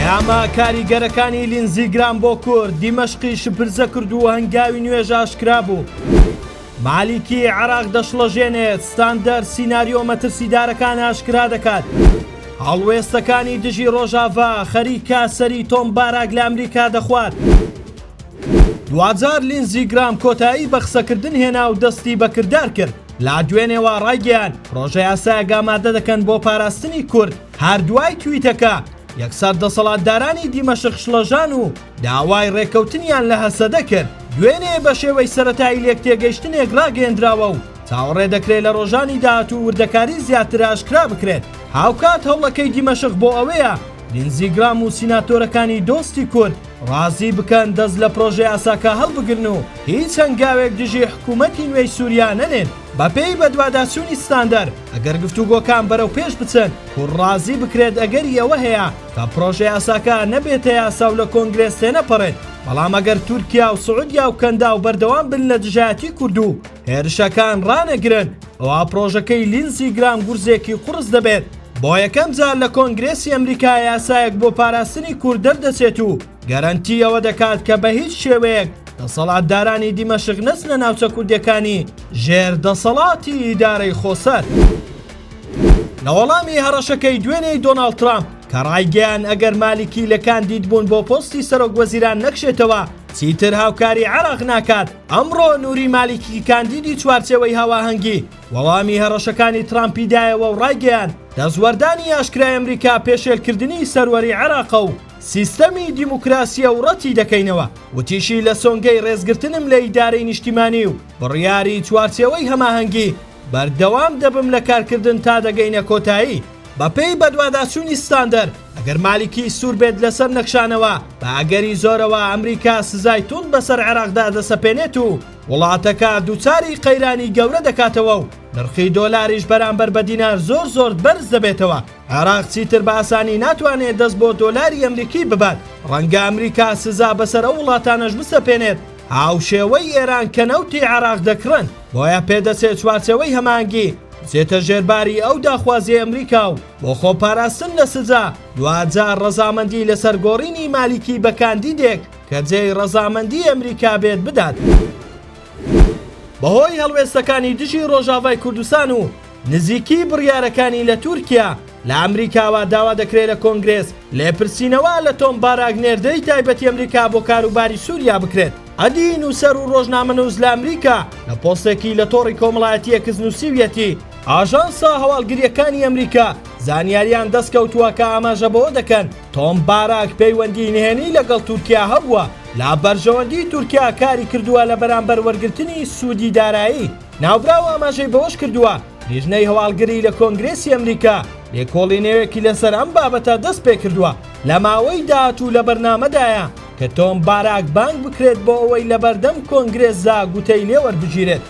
ئەمە کاریگەرەکانی لینزی گرام بۆ کورد دیمەشقی شپرزە کرد و هەنگاوی نوێژ ئاشکرا بوو. مالیکی عێراق دەشڵەژێنێت، ستاندەر سیناریۆ مەترسیدارەکان ئاشکرا دەکات. هەڵوێستەکانی دژی ڕۆژاڤا خەریکە سەری تۆم باراک لە ئەمریکا دەخوات. دوجار لینزی گرام کۆتایی بە قسەکردن هێنا و دەستی بەکردار کرد. لا دوێنێەوە ڕایگەیان ڕۆژە یاسایەک ئامادە دەکەن بۆ پاراستنی کورد. هەردوای تویتەکە یەکسەر دەسەڵاتدارانی دیمەشق شڵەژان و داوای ڕێکەوتنیان لە هەسەدە کرد. دوێنێ بە شێوەی سەرەتایی لێک تێگەیشتنێک ڕاگەیەندراوە و چاوەڕێ دەکرێت لە ڕۆژانی داهاتوو وردەکاری زیاتر ئاشکرا بکرێت. هاوکات هەوڵەکەی دیمەشق بۆ ئەوەیە لینزی گرام و سیناتۆرەکانی دۆستی کورد ڕازی بکەن دەست لە پرۆژەی یاساکە هەڵبگرن و هیچ هەنگاوێک دژی حکوومەتی نوێی سووریا نەنێن. بەپێی بەدواداچوونی ستاندەر ئەگەر گفتوگۆکان بەرەو پێش بچن کوڕ ڕازی بکرێت ئەگەری ئەوە هەیە کە پرۆژەی یاساکە نەبێتە یاسا و لە کۆنگرێس تێنەپەڕێت. بەڵام ئەگەر تورکیا و سعودیا و کەندا و بەردەوام بن لە دژایەتی کورد و هێرشەکان ڕانەگرن ئەوە پرۆژەکەی لینزی گرام گورزێکی قورس دەبێت. بۆ یەکەم جار لە کۆنگرێسی ئەمریکا یاسایەک بۆ پاراستنی کورد دەردەچێت و گەرانتی ئەوە دەکات کە بە هیچ شێوەیەک دەسەڵاتدارانی دیمەشق نەچنە ناوچە کوردیەکانی ژێر دەسەڵاتی ئیدارەی خۆسەر. لە وەڵامی هەڕەشەکەی دوێنێی دۆناڵد ترامپ کە ڕایگەیان ئەگەر مالیکی لە کاندید بوون بۆ پۆستی سەرۆک وەزیران نەکشێتەوە چیتر هاوکاری عێراق ناکات. ئەمڕۆ نووری مالیکی کاندیدی چوارچێوەی هاواهەنگی وەڵامی هەڕەشەکانی ترامپی دایەوە و ڕایگەیان دەستوەردانی ئاشکرای ئەمریکا پێشێلکردنی سەروەری عێراق و سیستەمی دیموکراسیە و ڕەتی دەکەینەوە. وتیشی لە سۆنگەی ڕێزگرتنم لە ئیدارەی نیشتیمانی و بڕیاری چوارچێوەی هەماهەنگی بەردەوام دەبم لە کارکردن تا دەگەینە کۆتایی. بەپێی بەدواداچوونی ستاندەر ئەگەر مالیکی سوور بێت لەسەر نەخشانەوە بە ئەگەری زۆرەوە ئەمریکا سزای تون بەسەر عێراقدا دەسەپێنێت و وڵاتەکە دووچاری قەیرانی گەورە دەکاتەوە و نرخی دۆلاریش بەرامبەر بە دینار زۆر بەرز دەبێتەوە. عێراق چیتر بە ئاسانی ناتوانێت دەست بۆ دۆلاری ئەمریکی ببات. ڕەنگە ئەمریکا سزا بەسەر ئەو وڵاتانەش بسەپێنێت هاوشێوەی ئێران کە نەوتی عێراق دەکڕن. بۆیە پێدەچێت چوارچێوەی هەمانگی چێتە ژێرباری ئەو داخوازی ئەمریکا و بۆ خۆپاراستن لە سزا دوجار ڕەزامەندی لەسەر گۆڕینی مالیکی بە کاندیدێک کە جێی ڕەزامەندی ئەمریکا بێت بدات. بەهۆی هەڵوێستەکانی دژی ڕۆژاڤای کوردستان و نزیکی بڕیارەکانی لە تورکیا لە ئەمریکاوە داوا دەکرێت لە کۆنگرێس لێپرسینەوە لە تۆم باراک نێردەی تایبەتی ئەمریکا بۆ کاروباری سووریا بکرێت. ئەدی نووسەر و ڕۆژنامەنووس لە ئەمریکا لە پۆستێکی لە تۆڕی کۆمەڵایەتیە کزنووسیویەتی ئاژانسا هەواڵگریەکانی ئەمریکا زانیاریان دەستکەوتووە کە ئاماژە بەوە دەکەن تۆم باراک پەیوەندی نهێنی لەگەڵ تورکیا هەبووە. لا بەرژەوەندی تورکیا کاری کردووە لە بەرامبەر وەرگرتنی سوودی دارایی. ناوبراو ئاماژەی بەوەش کردووە لیژنەی هەواڵگری لە کۆنگرێسی ئەمریکا لێکۆڵینەوەیەکی لەسەر ئەم بابەتە دەست پێ کردووە. لە ماوەی داهاتوو لە بەرنامەدایە کە تۆم باراک بانگ بکرێت بۆ ئەوەی لە بەردەم کۆنگرێسدا گوتەی لێوەربگیرێت.